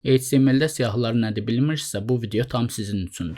HTML-də siyahılar nədir bilmirsinizsə, bu video tam sizin üçündür.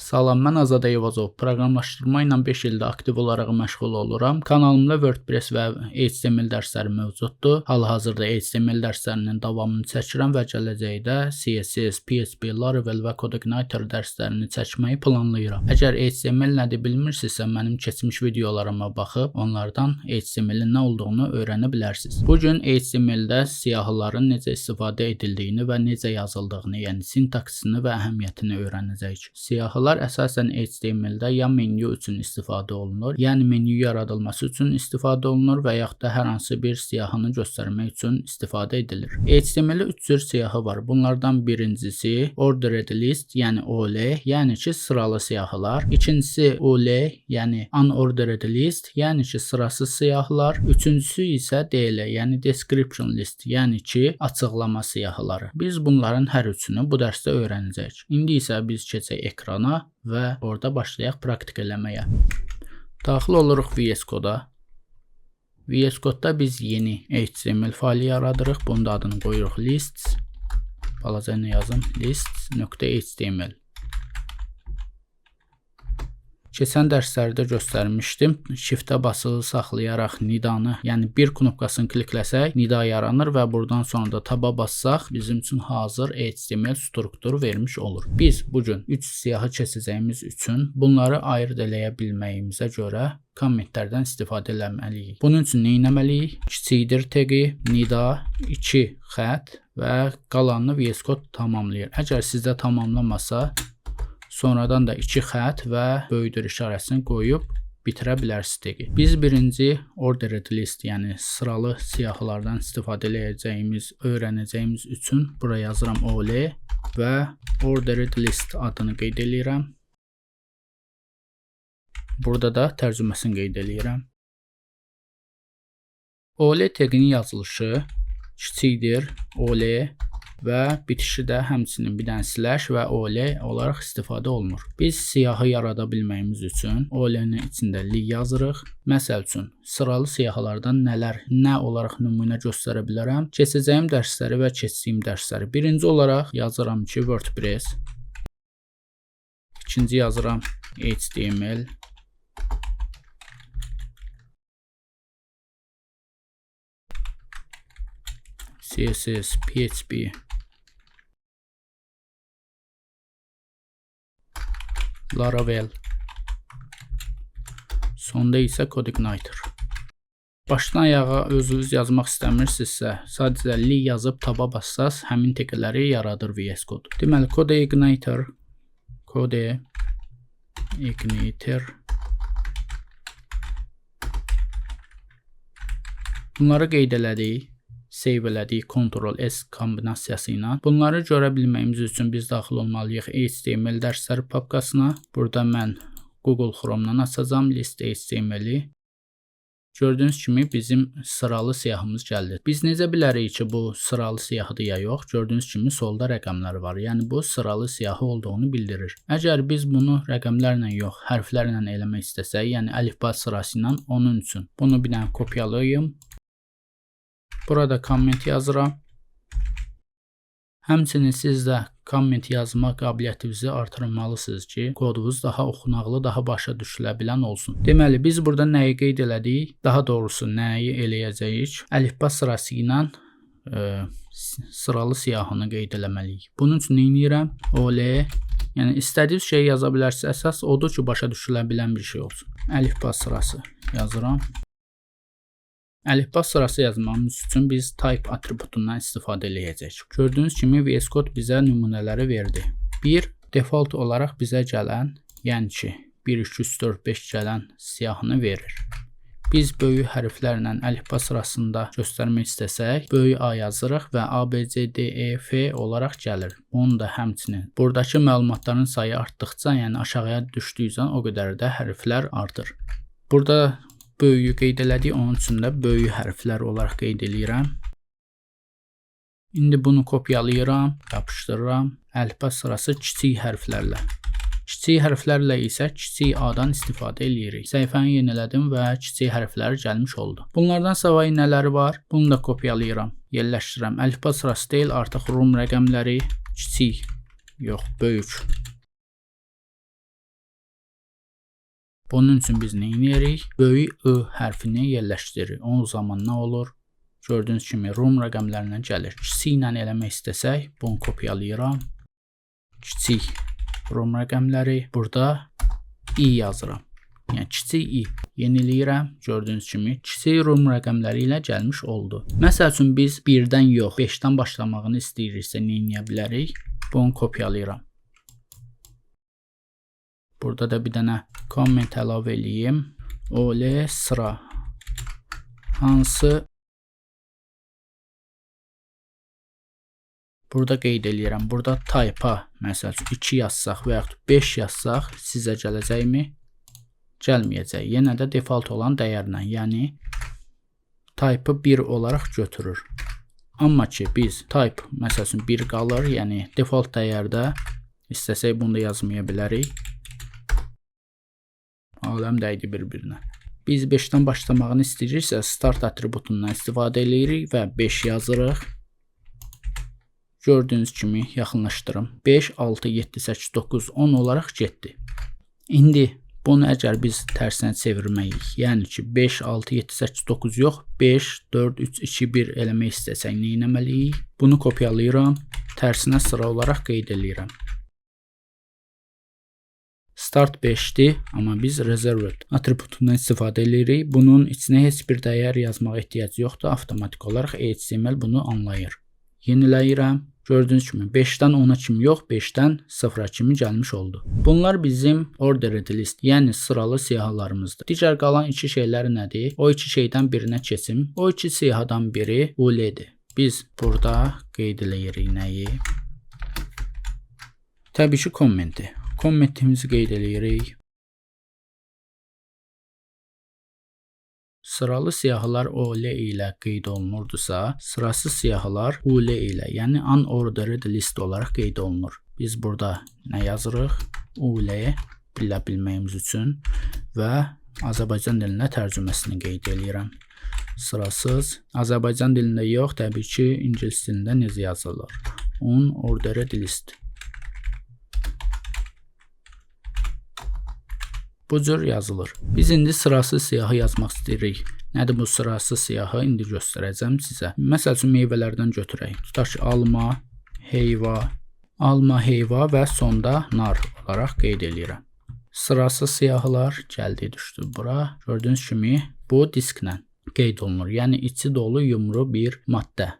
Salam, mən Azad Eyvazov. Proqramlaşdırma ilə 5 ildə aktiv olaraq məşğul oluram. Kanalımda WordPress və HTML dərsləri mövcuddur. Hal-hazırda HTML dərslərinin davamını çəkirəm və gələcəkdə CSS, PHP, Laravel və CodeIgniter dərslərini çəkməyi planlayıram. Əgər HTML nədir bilmirsinizsə, mənim keçmiş videolarıma baxıb onlardan HTML-in nə olduğunu öyrənə bilərsiniz. Bugün HTML-də siyahıların necə istifadə edildiyini və necə yazıldığını, yəni sintaksini və əhəmiyyətini öyrənəcəyik. Siyahılar əsasən HTML-də ya menyu üçün istifadə olunur, yəni menyu yaradılması üçün istifadə olunur və yaxud da hər hansı bir siyahını göstərmək üçün istifadə edilir. HTML-də 3 cür siyahı var. Bunlardan birincisi ordered list, yəni OL, yəni ki sıralı siyahılar. İkincisi OL, yəni unordered list, yəni ki sırasız siyahılar. Üçüncüsü isə DL, yəni description list, yəni ki açıqlama siyahıları. Biz bunların hər üçünü bu dərsdə öyrənəcəyik. İndi isə biz keçək ekrana və orada başlayaq praktik eləməyə. Daxil oluruq VS Code-a. VS Code-da biz yeni HTML faylı yaradırıq. Bunun da adını qoyuruq lists. Balaca nə yazım? lists.html. Keçən dərslərdə göstərmişdim. Shift-ə basılı saxlayaraq nidanı, yəni bir knopkasını klikləsək, nida yaranır və buradan sonra da taba bassaq, bizim üçün hazır HTML strukturu vermiş olur. Biz bugün 3 siyahı keçəcəyimiz üçün bunları ayırd eləyə bilməyimizə görə kommentlərdən istifadə etməliyik. Bunun üçün nə etməliyik? Kiçikdir təqi, nida, 2 xətt və qalanını VS Code tamamlayır. Əgər sizdə tamamlamasa, sonradan da 2 xətt və böyüdür işarəsini qoyub bitirə bilərsiniz. Biz birinci ordered list, yəni sıralı siyahılardan istifadə edəcəyimiz, öyrənəcəyimiz üçün buraya yazıram OL və ordered list adını qeyd edirəm. Burada da tərcüməsini qeyd edirəm. OL təqinin yazılışı kiçikdir OL və bitişi də həmçinin bir dənə slash və OL olaraq istifadə olunur. Biz siyahı yarada bilməyimiz üçün OL-nin içində li yazırıq. Məsəl üçün sıralı siyahılardan nə olaraq nümunə göstərə bilərəm? Keçəcəyim dərsləri və keçdiyim dərsləri. Birinci olaraq yazıram ki WordPress. İkinci yazıram HTML. CSS, PHP. Laravel. Sonda isə CodeIgniter. Başdan ayağa özünüz yazmaq istəmirsinizsə, sadəcə li yazıb taba bassaz, həmin təqləri yaradır VS Code. Deməli, CodeIgniter. Bunları qeyd elədik. Save elədik Ctrl+S kombinasiyası ilə. Bunları görə bilməyimiz üçün biz daxil olmalıyıq HTML dərsləri papkasına. Burada mən Google Chrome-dan açacağam list HTML-i. Gördüyünüz kimi bizim sıralı siyahımız gəldi. Biz necə bilərik ki, bu sıralı siyahıdır ya yox? Gördüyünüz kimi solda rəqəmlər var. Yəni bu sıralı siyahı olduğunu bildirir. Əgər biz bunu rəqəmlərlə yox, hərflərlə eləmək istəsək, yəni əlifba sırası ilə, onun üçün bunu bir dənə kopyalayım. Burada komment yazıram. Həmçinin siz də komment yazma qabiliyyətinizi artırmalısınız ki, kodunuz daha oxunaqlı, daha başa düşülə bilən olsun. Deməli, biz burada nəyi qeyd elədik? Daha doğrusu, nəyi eləyəcəyik? Əlifba sırası ilə sıralı siyahını qeyd eləməliyik. Bunun üçün nə edirəm? OL, yəni istədiyiniz şeyi yaza bilərsiniz. Əsas odur ki, başa düşülə bilən bir şey olsun. Əlifba sırası yazıram. Əlifba sırası yazmamız üçün biz type atributundan istifadə edəcəyik. Gördüyünüz kimi VS Code bizə nümunələri verdi. Bir, default olaraq bizə gələn, yəni ki 1, 2, 3, 4, 5 gələn siyahını verir. Biz böyük hərflərlə əlifba sırasında göstərmək istəsək, böyük A yazırıq və A, B, C, D, E, F olaraq gəlir. Onu da həmçinin. Buradakı məlumatların sayı artdıqca, yəni aşağıya düşdükcə o qədər də hərflər artır. Burada böyüyü qeyd elədik, onun üçün də böyük hərflər olaraq qeyd edirəm. İndi bunu kopyalayıram, yapışdırıram. Əlifba sırası kiçik hərflərlə. Kiçik hərflərlə isə kiçik A-dan istifadə edirik. Səhifəni yenilədim və kiçik hərfləri gəlmiş oldu. Bunlardan savayı nələri var? Bunu da kopyalayıram, yerləşdirirəm. Əlifba sırası deyil, artıq Rum rəqəmləri kiçik, yox, böyük. Bunun üçün biz nə edirik? Böyük I hərfini yerləşdiririk. O zaman nə olur? Gördüyünüz kimi Rum rəqəmlərindən gəlir. Kiçik ilə eləmək istəsək, bunu kopyalayıram. Kiçik Rum rəqəmləri. Burada I yazıram. Yəni kiçik I. Yeniləyirəm. Gördüyünüz kimi kiçik Rum rəqəmləri ilə gəlmiş oldu. Məsəl üçün biz 1-dən yox, 5-dən başlamağını istəyiriksə nə edə bilərik? Bunu kopyalayıram. Burada da bir dənə komment əlavə eləyim. OL sıra hansı? Burada qeyd eləyirəm. Burada type-a məsəl üçün 2 yazsaq və yaxud 5 yazsaq sizə gələcəkmi? Gəlməyəcək. Yenə də default olan dəyərlə, yəni type-ı 1 olaraq götürür. Amma ki biz type məsəl üçün 1 qalır, yəni default dəyərdə istəsək bunu da yazmaya bilərik. Aləm dəydi bir-birinə. Biz 5-dən başlamağını istəyiriksə start atributundan istifadə edirik və 5 yazırıq. Gördüyünüz kimi yaxınlaşdırım. 5, 6, 7, 8, 9, 10 olaraq getdi. İndi bunu əgər biz tərsinə çevirməyik, yəni ki 5, 6, 7, 8, 9 yox, 5, 4, 3, 2, 1 eləmək istəsək nə etməliyik? Bunu kopyalayıram, tərsinə sıra olaraq qeyd edirəm. Start 5-dir, amma biz reserved atributundan istifadə edirik. Bunun içinə heç bir dəyər yazmağa ehtiyac yoxdur. Avtomatik olaraq HTML bunu anlayır. Yeniləyirəm. Gördüyünüz kimi 5-dən 10-a kimi yox, 5-dən 0-a kimi gəlmiş oldu. Bunlar bizim ordered list, yəni sıralı siyahılarımızdır. Digər qalan iki şeylər nədir? O iki şeydən birinə keçim. O iki siyahıdan biri UL-dir. Biz burada qeyd eləyirik nəyi? Təbii ki, kommenti. Kommentimizi qeyd eləyirik. Sıralı siyahılar OL ilə qeyd olunurdusa, sırasız siyahılar UL ilə, yəni unordered list olaraq qeyd olunur. Biz burada nə yazırıq? UL bilə bilməyimiz üçün və Azərbaycan dilinə tərcüməsini qeyd edirəm. Sırasız, Azərbaycan dilində yox, təbii ki, ingilis dilində necə yazılır? Unordered list. Bu cür yazılır. Biz indi sırasız siyahı yazmaq istəyirik. Nədir bu sırasız siyahı? İndi göstərəcəm sizə. Məsəl üçün meyvələrdən götürək. Tutaq ki, alma, heyva və sonda nar olaraq qeyd edirəm. Sırasız siyahılar gəldi, düşdü bura. Gördüyünüz kimi bu disklə qeyd olunur. Yəni içi dolu yumru bir maddə.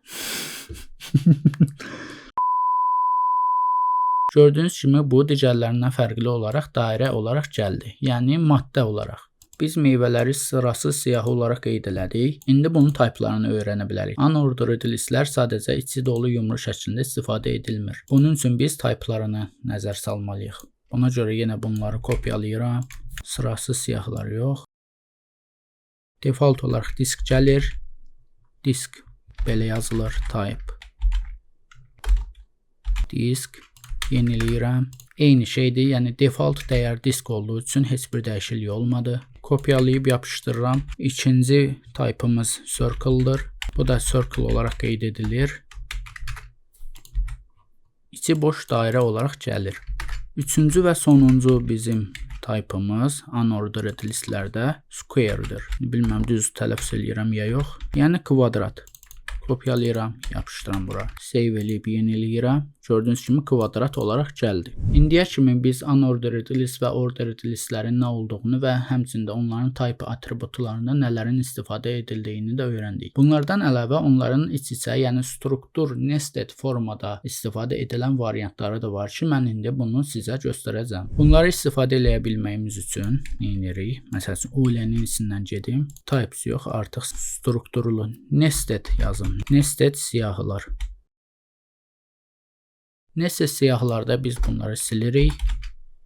Gördüyünüz kimi bu digərlərindən fərqli olaraq dairə olaraq gəldi. Yəni maddə olaraq. Biz meyvələri sırasız siyahı olaraq qeyd elədik. İndi bunun tayplarını öyrənə bilərik. Unordered listlər sadəcə içi dolu yumru şəklində istifadə edilmir. Bunun üçün biz tayplarına nəzər salmalıyıq. Buna görə yenə bunları kopyalayıram. Sırasız siyahılar yox. Default olaraq disk gəlir. Disk belə yazılır. Type. Disk. Yeniləyirəm. Eyni şeydir, yəni default dəyər disk olduğu üçün heç bir dəyişiklik olmadı. Kopyalayıb yapışdırıram. İkinci type'ımız circle-dır. Bu da circle olaraq qeyd edilir. İçi boş dairə olaraq gəlir. Üçüncü və sonuncu bizim type'ımız unordered listlərdə square-dir. Bilməm düz tələffüz edirəm ya yox. Yəni kvadrat. Kopyalayıram, yapışdıram bura. Save eləyib yeniləyirəm. Gördüyünüz kimi kvadrat olaraq gəldi. İndiyə kimi biz unordered list və ordered listlərin nə olduğunu və həmçində onların type atributlarında nələrin istifadə edildiyini də öyrəndik. Bunlardan əlavə onların iç-içə, yəni struktur nested formada istifadə edilən variantları da var ki, mən indi bunu sizə göstərəcəm. Bunları istifadə eləyə bilməyimiz üçün nə edirik? Məsələn, UL-nin içindən gedim. Types yox, artıq strukturlu nested yazım. Nested siyahılar. Nested siyahılarda biz bunları silirik.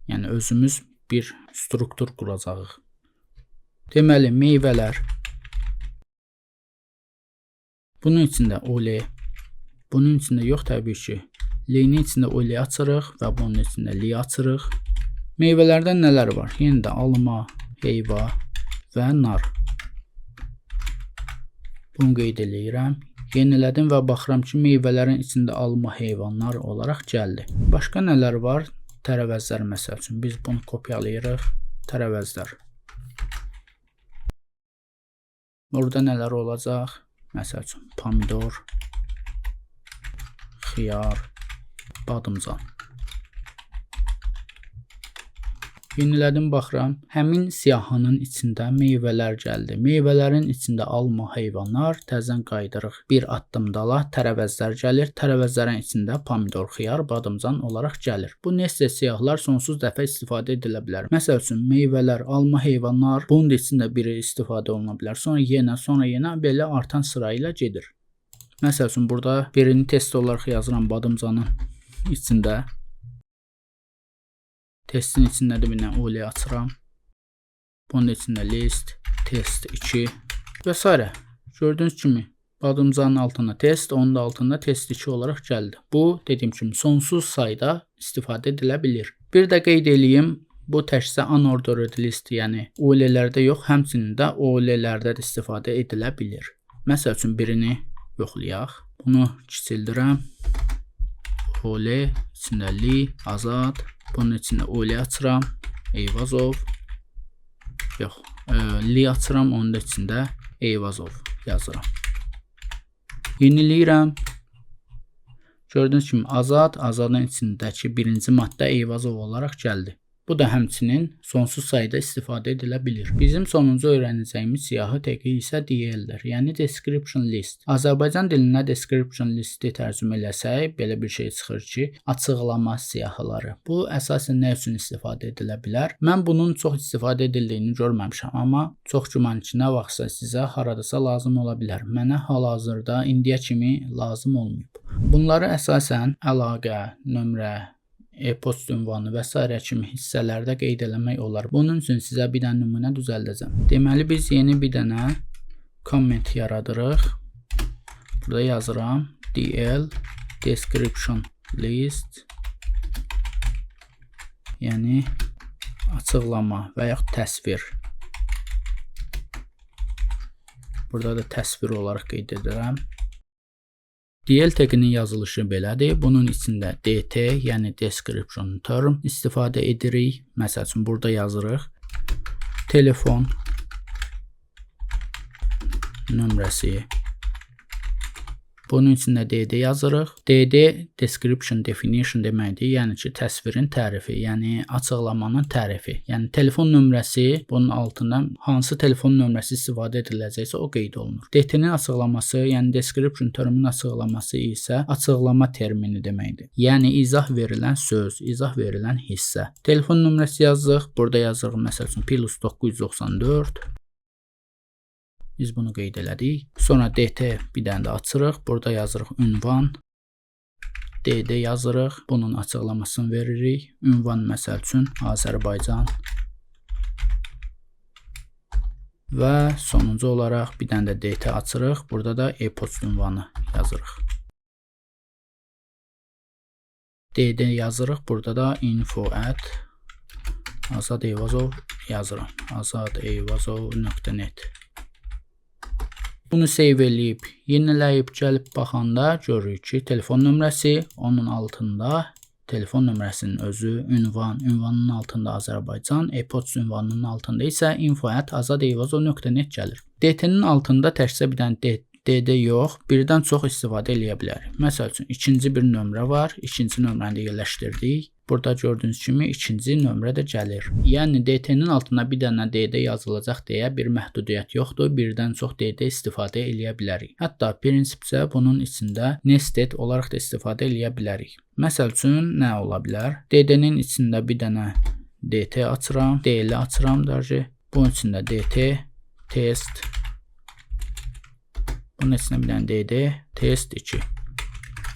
Yəni özümüz bir struktur quracağıq. Deməli, meyvələr. Bunun içində OL. Bunun içində yox təbii ki. L-nin içində OL açırıq və bunun içində L açırıq. Meyvələrdən nələr var? Yenə də alma, heyva və nar. Bunu qeyd eləyirəm. Yenilədim və baxıram ki, meyvələrin içində alma, heyvanlar olaraq gəldi. Başqa nələr var? Tərəvəzlər məsəl üçün. Biz bunu kopyalayırıq. Tərəvəzlər. Burada nələr olacaq? Məsəl üçün pomidor, xiyar, badımcan. Yenilədim, baxıram. Həmin siyahının içində meyvələr gəldi. Meyvələrin içində alma, heyvanlar, təzən qaydırıq. Bir addım dala tərəvəzlər gəlir. Tərəvəzlərin içində pomidor, xiyar, badımcan olaraq gəlir. Bu nested siyahılar sonsuz dəfə istifadə edilə bilər. Məsəl üçün meyvələr, alma, heyvanlar, bunun içində biri istifadə oluna bilər. Sonra yenə belə artan sıra ilə gedir. Məsəl üçün burada birini test olaraq yazıram badımcanın içində. Testin içində də bir dənə OLE açıram. Bunun içində list, test 2 və s. Gördüyünüz kimi badımcanın altında test, onun da altında test 2 olaraq gəldi. Bu, dediyim kimi, sonsuz sayda istifadə edilə bilir. Bir də qeyd eləyim, bu təkcə unordered list, yəni OLE-lərdə yox, həmçinin də OLE-lərdə də istifadə edilə bilir. Məsəl üçün birini yoxlayaq. Bunu kiçildirəm. OLE, içində li, azad. Bunun içində OLE açıram. Eyvazov. Yox. Li açıram. Onun da içində Eyvazov yazıram. Yeniləyirəm. Gördüyünüz kimi azad. Azadın içindəki birinci maddə Eyvazov olaraq gəldi. Bu da həmçinin sonsuz sayda istifadə edilə bilir. Bizim sonuncu öyrənəcəyimiz siyahı təqi isə DL-dir, yəni description list. Azərbaycan dilinə description listi tərcümə eləsək, belə bir şey çıxır ki, açıqlama siyahıları. Bu əsasən nə üçün istifadə edilə bilər? Mən bunun çox istifadə edildiyini görməmişəm, amma çox güman ki, nə vaxtsa sizə haradasa lazım ola bilər. Mənə hal-hazırda indiyə kimi lazım olmayıb. Bunları əsasən əlaqə, nömrə, e-post ünvanı və s. kimi hissələrdə qeyd eləmək olar. Bunun üçün sizə bir dənə nümunə düzəldəcəm. Deməli, biz yeni bir dənə comment yaradırıq. Burada yazıram DL description list, yəni açıqlama və yaxud təsvir. Burada da təsvir olaraq qeyd edirəm. DL təqinin yazılışı belədir. Bunun içində DT, yəni description term istifadə edirik. Məsəl üçün burada yazırıq telefon nömrəsi. Bunun içində DD yazırıq. DD description definition deməkdir. Yəni ki, təsvirin tərifi, yəni açıqlamanın tərifi. Yəni telefon nömrəsi, bunun altından hansı telefon nömrəsi istifadə ediləcəksə o qeyd olunur. DT-nin açıqlaması, yəni description termin açıqlaması isə açıqlama termini deməkdir. Yəni izah verilən söz, izah verilən hissə. Telefon nömrəsi yazırıq. Burada yazırıq məsəl üçün +994. Biz bunu qeyd elədik. Sonra DT bir dənə də açırıq. Burada yazırıq ünvan. DD yazırıq. Bunun açıqlamasını veririk. Ünvan məsəl üçün Azərbaycan. Və sonuncu olaraq bir dənə də DT açırıq. Burada da e-post ünvanı yazırıq. DD yazırıq. Burada da info@azadeyvazov yazıram. azadeyvazov.net. Bunu save eləyib, yeniləyib gəlib baxanda görürük ki, telefon nömrəsi, onun altında telefon nömrəsinin özü, ünvanın altında Azərbaycan, e-post ünvanının altında isə info@azadeyvazov.net gəlir. DT-nin altında təkcə bir dənə DD yox, birdən çox istifadə eləyə bilərik. Məsəl üçün, ikinci bir nömrə var, ikinci nömrəni də yerləşdirdik. Burada gördüyünüz kimi ikinci nömrə də gəlir. Yəni DT-nin altına bir dənə DD yazılacaq deyə bir məhdudiyyət yoxdur. Birdən çox DD istifadə eləyə bilərik. Hətta prinsipcə bunun içində nested olaraq da istifadə eləyə bilərik. Məsəl üçün nə ola bilər? DD-nin içində bir dənə DT açıram, DL açıram dərəcə. Bunun içində DT, test. Bunun içində bir dənə DD, test 2.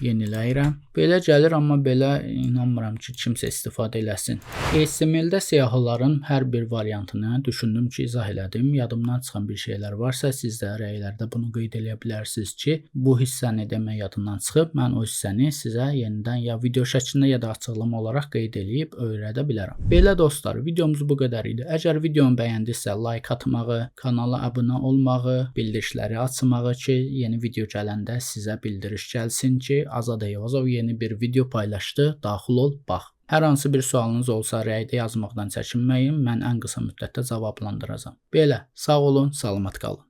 Yeniləyirəm. Belə gəlir, amma belə inanmıram ki, kimsə istifadə eləsin. HTML-də siyahıların hər bir variantını düşündüm ki, izah elədim. Yadımdan çıxan bir şeylər varsa, siz də rəylərdə bunu qeyd edə bilərsiniz ki, bu hissəni demək yadımdan çıxıb, mən o hissəni sizə yenidən ya video şəklində ya da açıqlama olaraq qeyd edib öyrədə bilərəm. Belə dostlar, videomuz bu qədər idi. Əgər videomu bəyəndisə, like atmağı, kanala abunə olmağı, bildirişləri açmağı ki, yeni video gələndə sizə bildiriş gəlsin ki, Azad Eyvazov yeni bir video paylaşdı, daxil ol, bax. Hər hansı bir sualınız olsa rəydə yazmaqdan çəkinməyin, mən ən qısa müddətdə cavablandıracağam. Belə, sağ olun, salamat qalın.